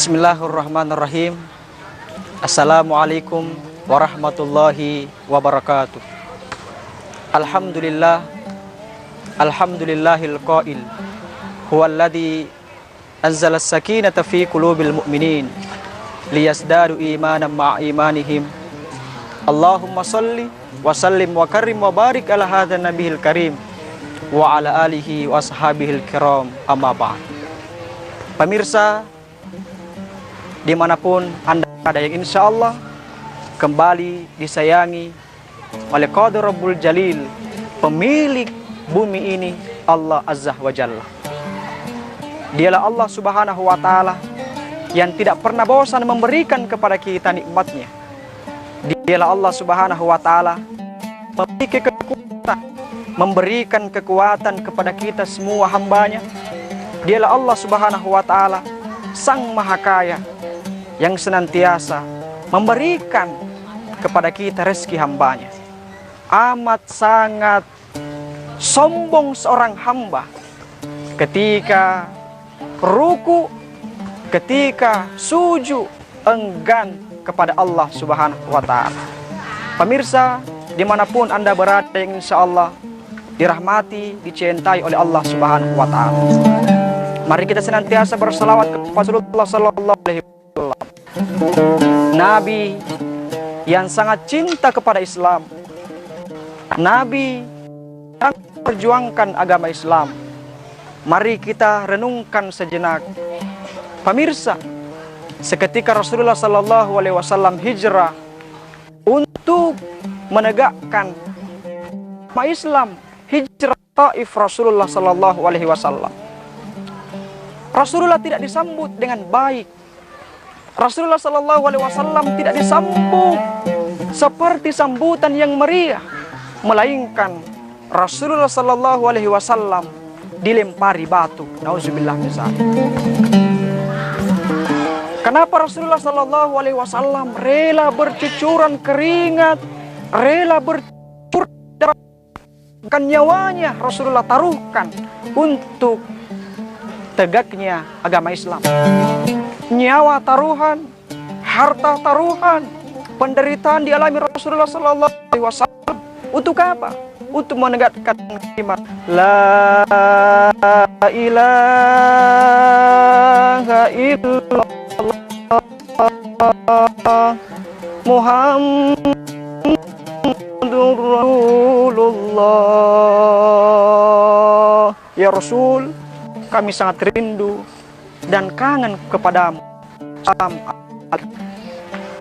Bismillahirrahmanirrahim. Assalamualaikum warahmatullahi wabarakatuh. Alhamdulillah, alhamdulillahil qail huwallazi anzala as-sakinata fi qulubil mu'minin liyasdadu imanan ma'a imanihim. Allahumma salli wa sallim wa karim wa barik ala hadzal nabiyil karim wa ala alihi wa ashabihil kiram, amma ba'd. Pemirsa dimanapun Anda ada, yang insya Allah kembali disayangi oleh Qadir Rabbul Jalil, pemilik bumi ini, Allah Azza wa Jalla. Dialah Allah Subhanahu wa Ta'ala yang tidak pernah bosan memberikan kepada kita nikmatnya. Dialah Allah Subhanahu wa Ta'ala memiliki kekuatan, memberikan kekuatan kepada kita semua hambanya. Dialah Allah Subhanahu wa Ta'ala, Sang Maha Kaya, yang senantiasa memberikan kepada kita rezeki hambanya. Amat sangat sombong seorang hamba ketika ruku, ketika sujud, enggan kepada Allah Subhanahu wa Ta'ala. Pemirsa dimanapun Anda berada, yang insya Allah dirahmati, dicintai oleh Allah Subhanahu wa Ta'ala, mari kita senantiasa berselawat kepada Rasulullah sallallahu alaihi wasallam, Nabi yang sangat cinta kepada Islam, Nabi yang memperjuangkan agama Islam. Mari kita renungkan sejenak. Pemirsa, seketika Rasulullah sallallahu alaihi wasallam hijrah untuk menegakkan agama Islam, hijrah Taif Rasulullah sallallahu alaihi wasallam, Rasulullah tidak disambut dengan baik. Rasulullah sallallahu alaihi wasallam tidak disambut seperti sambutan yang meriah, melainkan Rasulullah sallallahu alaihi wasallam dilempari batu. Nauzubillah min dzalik. Kenapa Rasulullah sallallahu alaihi wasallam rela bercucuran keringat, rela bercurahkan nyawanya, Rasulullah taruhkan untuk tegaknya agama Islam. Nyawa taruhan, harta taruhan, penderitaan dialami Rasulullah sallallahu alaihi wasallam. Untuk apa? Untuk menegakkan kalimat la ilaha illallah Muhammadur Rasulullah. Ya Rasul, kami sangat rindu dan kangen kepadamu.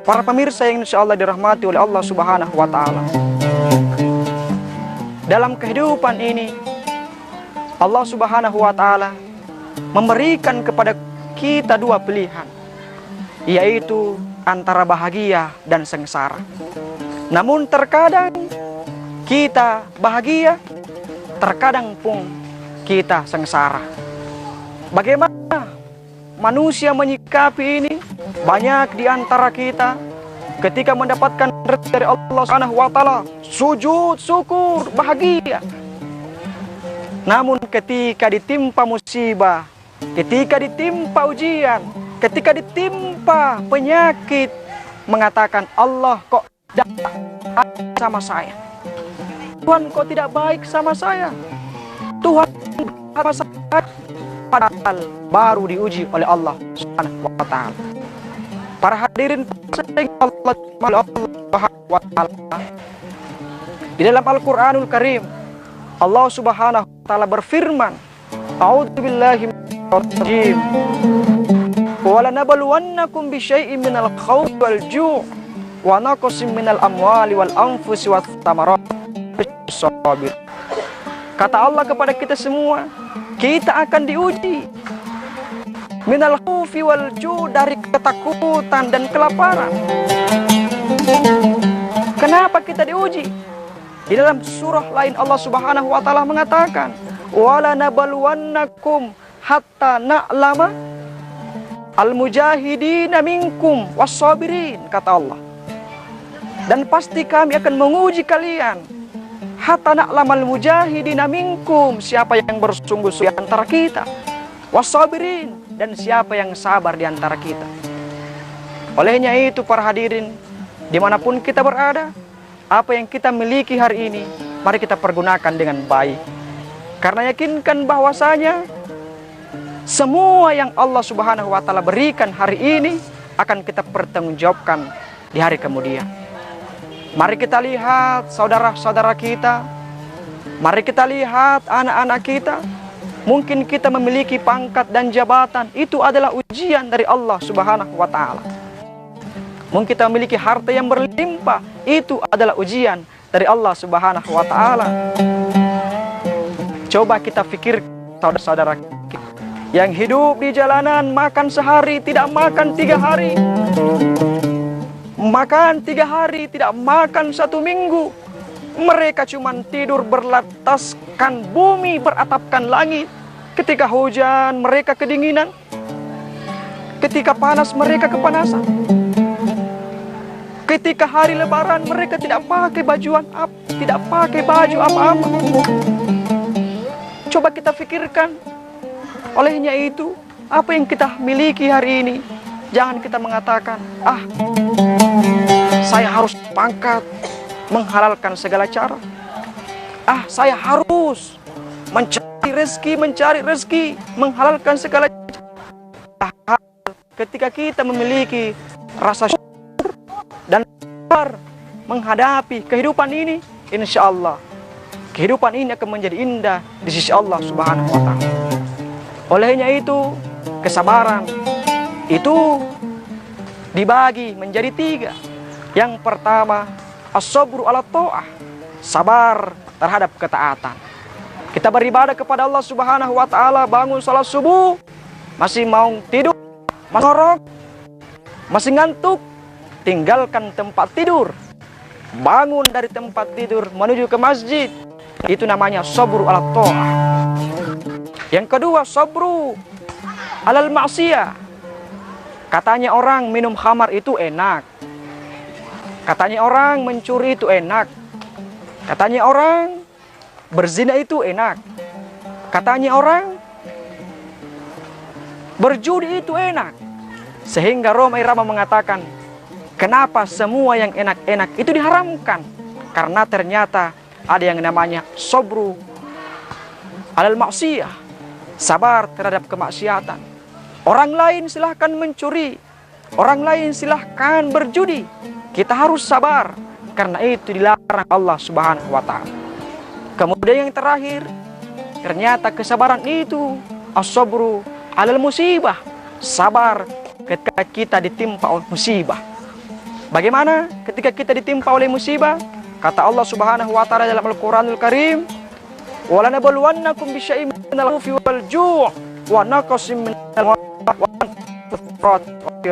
Para pemirsa yang insya Allah dirahmati oleh Allah Subhanahu wa Ta'ala, dalam kehidupan ini Allah Subhanahu wa Ta'ala memberikan kepada kita dua pilihan, yaitu antara bahagia dan sengsara. Namun terkadang kita bahagia, terkadang pun kita sengsara. Bagaimana manusia menyikapi ini? Banyak di antara kita ketika mendapatkan rezeki dari Allah Subhanahu wa Ta'ala, sujud syukur, bahagia. Namun ketika ditimpa musibah, ketika ditimpa ujian, ketika ditimpa penyakit, mengatakan, Allah kok tidak baik sama saya, Tuhan kok tidak baik sama saya, Tuhan sama saya. Padahal baru diuji oleh Allah Subhanahu wa Ta'ala. Para hadirin Allah Subhanahu wa Ta'ala, di dalam Al-Qur'anul Karim Allah Subhanahu wa Ta'ala berfirman, A'udzubillahi minasyaitonir rajim. Wa lanabluwannakum bisyai'in minal khawfi wal ju' wa naqsin minal amwali wal anfusi wath thamarati. Kata Allah kepada kita semua, kita akan diuji minal khawfi wal ju', dari ketakutan dan kelaparan. Kenapa kita diuji? Di dalam surah lain Allah Subhanahu wa Ta'ala mengatakan, wala nabluwannakum hatta na'lama al-mujahidina minkum was-sabirin, kata Allah. Dan pasti kami akan menguji kalian hatta na'lamal mujahidina minkum, siapa yang bersungguh-sungguh di antara kita, was-sabirin, dan siapa yang sabar di antara kita. Olehnya itu para hadirin, dimanapun kita berada, apa yang kita miliki hari ini, mari kita pergunakan dengan baik. Karena yakinkan bahwasanya semua yang Allah Subhanahu wa Ta'ala berikan hari ini akan kita pertanggungjawabkan di hari kemudian. Mari kita lihat saudara-saudara kita, mari kita lihat anak-anak kita. Mungkin kita memiliki pangkat dan jabatan, itu adalah ujian dari Allah Subhanahu wa Ta'ala. Mungkin kita memiliki harta yang berlimpah, itu adalah ujian dari Allah Subhanahu wa Ta'ala. Coba kita pikir saudara-saudara kita yang hidup di jalanan, makan sehari tidak makan 3 hari, makan 3 hari tidak makan 1 minggu. Mereka cuma tidur berlataskan bumi, beratapkan langit. Ketika hujan mereka kedinginan, ketika panas mereka kepanasan. Ketika hari lebaran mereka tidak pakai tidak pakai baju apa-apa. Coba kita pikirkan. Olehnya itu, apa yang kita miliki hari ini, jangan kita mengatakan, saya harus pangkat, menghalalkan segala cara. Saya harus mencari rezeki, menghalalkan segala cara. Ketika kita memiliki rasa syukur dan sabar menghadapi kehidupan ini, insya Allah kehidupan ini akan menjadi indah di sisi Allah Subhanahu wa Ta'ala. Olehnya itu, kesabaran itu dibagi menjadi 3. Yang pertama, as-sabru ala ta'ah, sabar terhadap ketaatan. Kita beribadah kepada Allah Subhanahu wa Ta'ala, bangun salat subuh, masih mau tidur, masih ngorok, masih ngantuk, tinggalkan tempat tidur, bangun dari tempat tidur menuju ke masjid. Itu namanya sabru ala ta'ah. Yang kedua, sabru alal ma'siyah. Katanya orang minum khamar itu enak, katanya orang mencuri itu enak, katanya orang berzina itu enak, katanya orang berjudi itu enak. Sehingga Roma Irama mengatakan, kenapa semua yang enak-enak itu diharamkan? Karena ternyata ada yang namanya sabru alal maksiyah, sabar terhadap kemaksiatan. Orang lain silahkan mencuri, orang lain silahkan berjudi, kita harus sabar, karena itu dilarang Allah Subhanahu wa Ta'ala. Kemudian yang terakhir, ternyata kesabaran itu as-sabru alal musibah, sabar ketika kita ditimpa oleh musibah. Bagaimana ketika kita ditimpa oleh musibah? Kata Allah Subhanahu wa Ta'ala dalam Al-Qur'anul Karim, "Wa lanabluwannakum bisyai'in minal khawfi wal ju' wa naqsin minal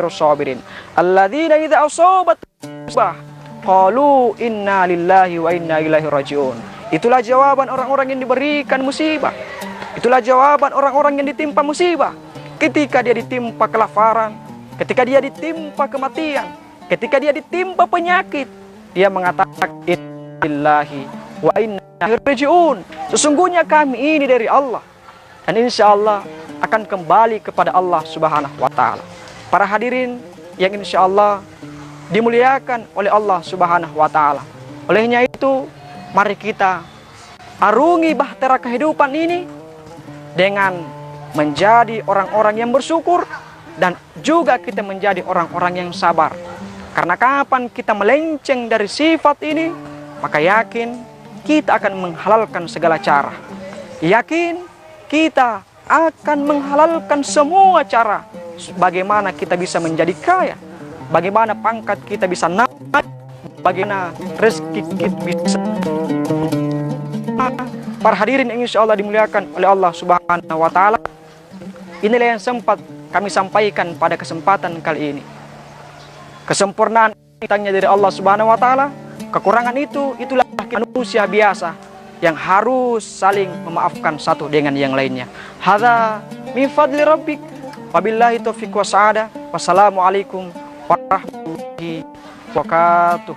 sabirin alladzina idza asabat musibah qalu inna lillahi wa inna ilaihi raji'un." Itulah jawaban orang-orang yang diberikan musibah. Itulah jawaban orang-orang yang ditimpa musibah. Ketika dia ditimpa kelaparan, ketika dia ditimpa kematian, ketika dia ditimpa penyakit, dia mengatakan inna lillahi wa inna ilaihi raji'un. Sesungguhnya kami ini dari Allah, dan insya Allah akan kembali kepada Allah Subhanahu wa Ta'ala. Para hadirin yang insya Allah dimuliakan oleh Allah Subhanahu wa Ta'ala. Olehnya itu, mari kita arungi bahtera kehidupan ini dengan menjadi orang-orang yang bersyukur, dan juga kita menjadi orang-orang yang sabar. Karena kapan kita melenceng dari sifat ini, maka yakin kita akan menghalalkan segala cara. Yakin kita akan menghalalkan semua cara. Bagaimana kita bisa menjadi kaya, bagaimana pangkat kita bisa naik, bagaimana rezeki kita bisa. Para hadirin yang insya Allah dimuliakan oleh Allah Subhanahu wa Ta'ala, inilah yang sempat kami sampaikan pada kesempatan kali ini. Kesempurnaan datangnya dari Allah Subhanahu wa Ta'ala. Kekurangan itulah manusia biasa yang harus saling memaafkan satu dengan yang lainnya. Hadza min fadli rabbik wabillahi taufiq wa sa'adah. Wassalamualaikum warahmatullahi wabarakatuh.